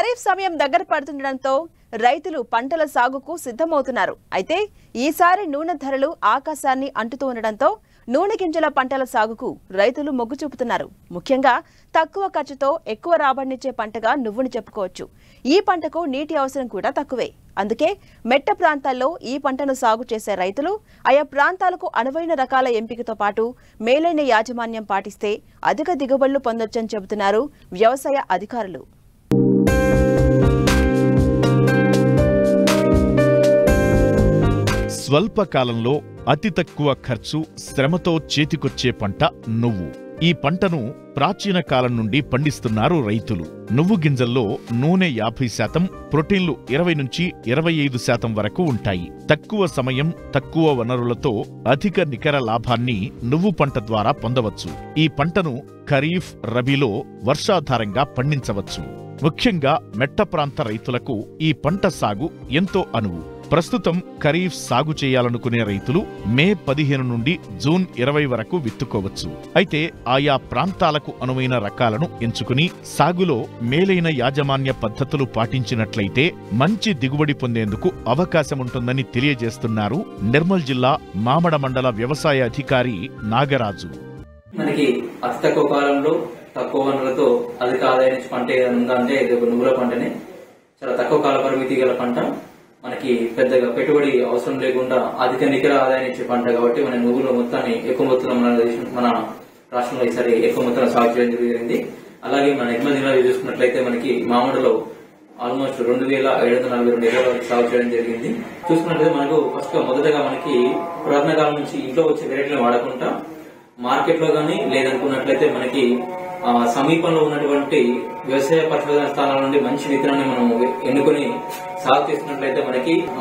ఖరీఫ్ సమయం దగ్గర పడుతుండటంతో రైతులు పంటల సాగుకు సిద్ధమవుతున్నారు. అయితే ఈసారి నూనె ధరలు ఆకాశాన్ని అంటుతూ ఉండడంతో నూనె గింజల పంటల సాగుకు రైతులు మొగ్గు చూపుతున్నారు. ముఖ్యంగా తక్కువ ఖర్చుతో ఎక్కువ రాబడినిచ్చే పంటగా నువ్వుని చెప్పుకోవచ్చు. ఈ పంటకు నీటి అవసరం కూడా తక్కువే. అందుకే మెట్ట ప్రాంతాల్లో ఈ పంటను సాగు చేసే రైతులు ఆయా ప్రాంతాలకు అనువైన రకాల ఎంపికతో పాటు మేలైన యాజమాన్యం పాటిస్తే అధిక దిగుబడులు పొందొచ్చని చెబుతున్నారు వ్యవసాయ అధికారులు. స్వల్పకాలంలో అతి తక్కువ ఖర్చు, శ్రమతో చేతికొచ్చే పంట నువ్వు. ఈ పంటను ప్రాచీన కాలం నుండి పండిస్తున్నారు రైతులు. నువ్వు గింజల్లో నూనె 50%, ప్రోటీన్లు 20 నుంచి 25% వరకు ఉంటాయి. తక్కువ సమయం, తక్కువ వనరులతో అధిక నికర లాభాన్ని నువ్వు పంట ద్వారా పొందవచ్చు. ఈ పంటను ఖరీఫ్, రబీలో వర్షాధారంగా పండించవచ్చు. ముఖ్యంగా మెట్ట ప్రాంత రైతులకు ఈ పంట సాగు ఎంతో అనువు. ప్రస్తుతం ఖరీఫ్ సాగు చేయాలనుకునే రైతులు మే 15 నుండి జూన్ 20 వరకు విత్తుకోవచ్చు. అయితే ఆయా ప్రాంతాలకు అనువైన రకాలను ఎంచుకుని సాగులో మేలైన యాజమాన్య పద్ధతులు పాటించినట్లయితే మంచి దిగుబడి పొందేందుకు అవకాశముంటుందని తెలియజేస్తున్నారు నిర్మల్ జిల్లా మామడ మండల వ్యవసాయ అధికారి నాగరాజు. మనకి అతి తక్కువ కాలంలో తక్కువ వనరులతో అధిక ఆదాయం పంట ఏదైనా ఉందంటే ఇది ఒక నువ్వుల పంటనే. చాలా తక్కువ కాల పరిమితి గల పంట. మనకి పెద్దగా పెట్టుబడి అవసరం లేకుండా అధిక నికర ఆదాయం ఇచ్చే పంట కాబట్టి మన నువ్వుల మొత్తాన్ని ఎక్కువ మొత్తంలో మన రాష్ట్రంలో ఈసారి ఎక్కువ మొత్తంలో సాగు చేయడం జరిగింది. అలాగే మన నిర్మల్ జిల్లాలో చూసుకున్నట్లయితే మనకి మామిడిలో ఆల్మోస్ట్ 2,542 ఎకరాల వరకు సాగు చేయడం జరిగింది. చూసుకున్నట్లయితే మనకు ఫస్ట్ మొదటగా మనకి పురాతన కాలం నుంచి ఇంట్లో వచ్చే వెరైటీలను వాడకుండా మార్కెట్ లో గానీ లేదనుకున్నట్లయితే మనకి సమీపంలో ఉన్నటువంటి వ్యవసాయ పరిశోధన స్థానాల నుండి మంచి విత్తనాన్ని మనం ఎన్నుకొని సాగు చేసినట్లయితే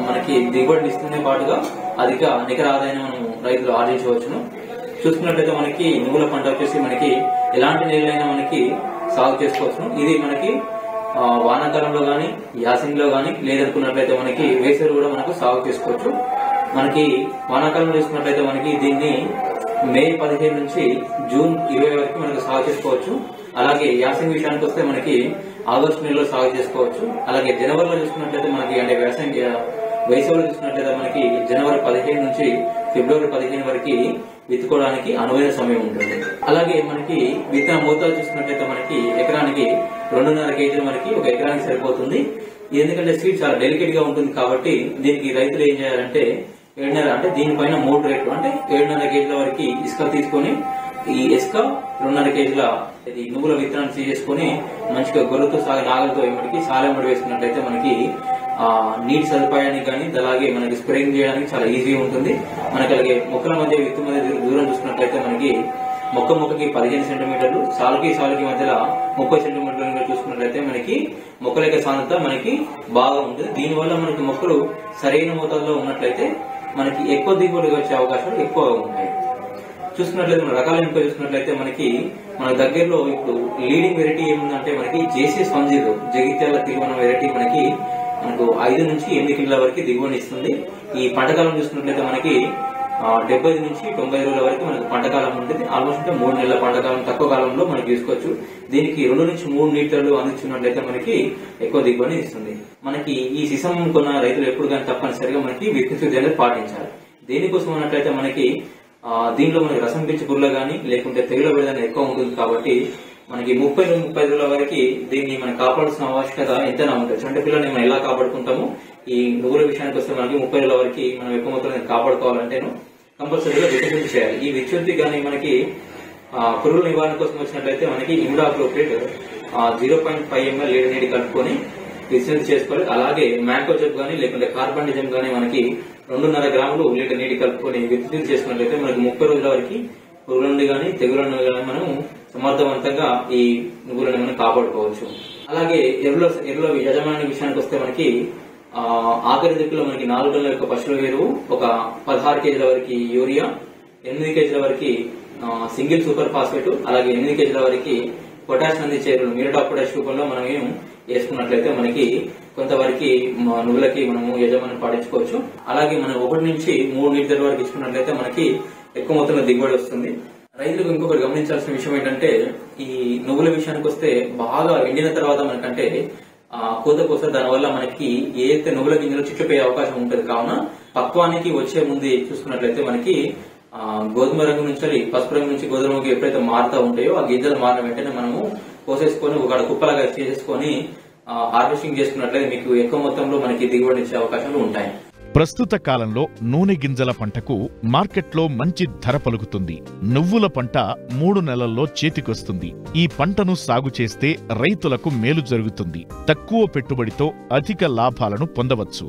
మనకి దిగుబడిని ఇస్తూనే పాటుగా అధిక నికర ఆదాయాన్ని మనం రైతులు ఆర్జించవచ్చును. చూసుకున్నట్లయితే మనకి నువ్వుల పంట వచ్చేసి మనకి ఎలాంటి నీళ్ళైనా మనకి సాగు చేసుకోవచ్చును. ఇది మనకి వానాకాలంలో గానీ, యాసంగిలో గానీ లేదనుకున్నట్లయితే మనకి వేసవిలో కూడా మనకు సాగు చేసుకోవచ్చు. మనకి వానాకాలంలో చూసుకున్నట్లయితే మనకి దీన్ని మే 15 నుంచి జూన్ 20 వరకు మనకు సాగు చేసుకోవచ్చు. అలాగే యాసంగి విషయానికి వస్తే మనకి ఆగస్టు నెలలో సాగు చేసుకోవచ్చు. అలాగే జనవరిలో చూసుకున్నట్లయితే మనకి అంటే వేసవిలో చూసుకున్నట్లయితే మనకి జనవరి 15 నుంచి ఫిబ్రవరి 15 వరకు విత్తుకోవడానికి అనువైన సమయం ఉంటుంది. అలాగే మనకి విత్తన మోతాదు చూసుకున్నట్లయితే మనకి ఎకరానికి 2.5 కేజీలు మనకి ఒక ఎకరానికి సరిపోతుంది. ఎందుకంటే సీడ్ చాలా డెలికేట్ గా ఉంటుంది కాబట్టి దీనికి రైతులు ఏం చేయాలంటే 7.5 అంటే దీనిపైన 3 రేట్లు అంటే 7.5 కేజీల వరకు ఇసుక తీసుకొని ఈ ఇసుక 2.5 కేజీల నువ్వుల విత్తనాన్ని తీసుకొని మంచిగా గొర్రెతో నాగలతో ఏమిటికి సాలెంబడి వేసుకున్నట్లయితే మనకి నీటి సదుపాయానికి కానీ అలాగే మనకి స్ప్రేయింగ్ చేయడానికి చాలా ఈజీగా ఉంటుంది. మనకి అలాగే మొక్కల మధ్య విత్తు మధ్య దూరం చూసుకున్నట్లయితే మనకి మొక్కకి 15 సెంటీమీటర్లు, సాలుకి మధ్యలో 30 సెంటీమీటర్లు చూసుకున్నట్లయితే మనకి మొక్కల యొక్క సాంద్రత మనకి బాగా ఉంటుంది. దీనివల్ల మనకి మొక్కలు సరైన మోతాదులో ఉన్నట్లయితే మనకి ఎక్కువ దిగుబడి వచ్చే అవకాశాలు ఎక్కువగా ఉంటాయి. చూసుకున్నట్లయితే మన రకాల ఎంపిక చూసుకున్నట్లయితే మనకి మన దగ్గరలో ఇప్పుడు లీడింగ్ వెరైటీ ఏముందంటే మనకి JC 10 జగిత్యాల తిరువన వెరైటీ మనకు 5 నుంచి 8 కిలోల వరకు దిగుబడి ఇస్తుంది. ఈ పంటకాలం చూసుకున్నట్లయితే మనకి 70 నుంచి 90 రోజుల వరకు మనకు పంటకాలం ఉంటుంది. ఆల్మోస్ట్ 3 నెలల పంటకాలం తక్కువ కాలంలో మనకి తీసుకోవచ్చు. దీనికి 2 నుంచి 3 లీటర్లు అందించున్నట్లయితే మనకి ఎక్కువ దిగుబడి ఇస్తుంది. మనకి ఈ సిసం కొన్న రైతులు ఎప్పుడు కానీ తప్పనిసరిగా మనకి విత్తన శుద్ధి అనేది పాటించాలి. దేనికోసం అన్నట్లయితే మనకి దీనిలో మనకి రసం పీల్చే పురుగులు గానీ లేకుంటే తెగుల విడుదల ఎక్కువ ఉంటుంది కాబట్టి మనకి 30 రోజుల వరకు దీన్ని మనం కాపాడాల్సిన ఆవశ్యకత ఎంతైనా ఉంటుంది. అంటే పిల్లల్ని మనం ఎలా కాపాడుకుంటామో ఈ నువ్వుల విషయానికి వస్తే మనకి 30 రోజుల వరకు మనం ఎక్కువ మొత్తంలో కాపాడుకోవాలంటేను కంపల్సరీగా విత్తన చేయాలి. ఈ విచ్చుద్ది కానీ మనకి పురుగుల నివారణ కోసం వచ్చినట్లయితే మనకి ఇమిడాక్లోప్రిడ్ 0.5 ml లీటర్ నీటి కలుపుకొని విచ్ఛిన్నం చేసుకోవాలి. అలాగే మ్యాంకోజెబ్ గానీ లేకుంటే కార్బనిజం గానీ మనకి 2.5 గ్రాములు లీటర్ నీటి కలుపుకొని విచ్ఛిన్నం చేసుకున్నట్లయితే మనకి 30 రోజుల వరకు పురుగుల నుండి గానీ తెగుల నుండి గానీ మనం సమర్థవంతంగా ఈ నువ్వులను మనం కాపాడుకోవచ్చు. అలాగే ఎరువుల యజమాని విషయానికి వస్తే మనకి ఆఖరి దిక్కులో మనకి 4 టన్నుల యొక్క పశువుల ఎరువు, ఒక 16 కేజీల వరకు యూరియా, 8 కేజీల వరకు సింగిల్ సూపర్ ఫాస్ఫేట్, అలాగే 8 కేజీల వరకు పొటాష్ అందించే ఎరువులు మ్యూరేట్ ఆఫ్ పొటాష్ రూపంలో మనం వేసుకున్నట్లయితే మనకి కొంతవరకు నువ్వులకి మనము యజమాని పాటించుకోవచ్చు. అలాగే మనం 1 నుంచి 3 లీటర్ల వరకు ఇచ్చుకున్నట్లయితే మనకి ఎక్కువ మొత్తంలో దిగుబడి వస్తుంది. రైతులకు ఇంకొకటి గమనించాల్సిన విషయం ఏంటంటే ఈ నువ్వుల విషయానికి వస్తే బాగా ఎండిన తర్వాత మనకంటే కోతకు వస్తే దానివల్ల మనకి ఏదైతే నువ్వుల గింజలు చిట్లిపోయే అవకాశం ఉంటుంది. కావున పక్వానికి వచ్చే ముందు చూసుకున్నట్లయితే మనకి గోధుమ రంగు నుంచి పసుపు రంగు నుంచి గోధుమ రంగు ఎప్పుడైతే మారుతూ ఉంటాయో ఆ గింజలు మారిన వెంటనే మనము కోసేసుకొని ఒక కుప్పలాగా చేసేసుకొని హార్వెస్టింగ్ చేసుకున్నట్లయితే మీకు ఎక్కువ మొత్తంలో మనకి దిగుబడి ఇచ్చే అవకాశాలు ఉంటాయి. ప్రస్తుత కాలంలో నూనె గింజల పంటకు మార్కెట్లో మంచి ధర పలుకుతుంది. నువ్వుల పంట 3 నెలల్లో చేతికొస్తుంది. ఈ పంటను సాగు చేస్తే రైతులకు మేలు జరుగుతుంది. తక్కువ పెట్టుబడితో అధిక లాభాలను పొందవచ్చు.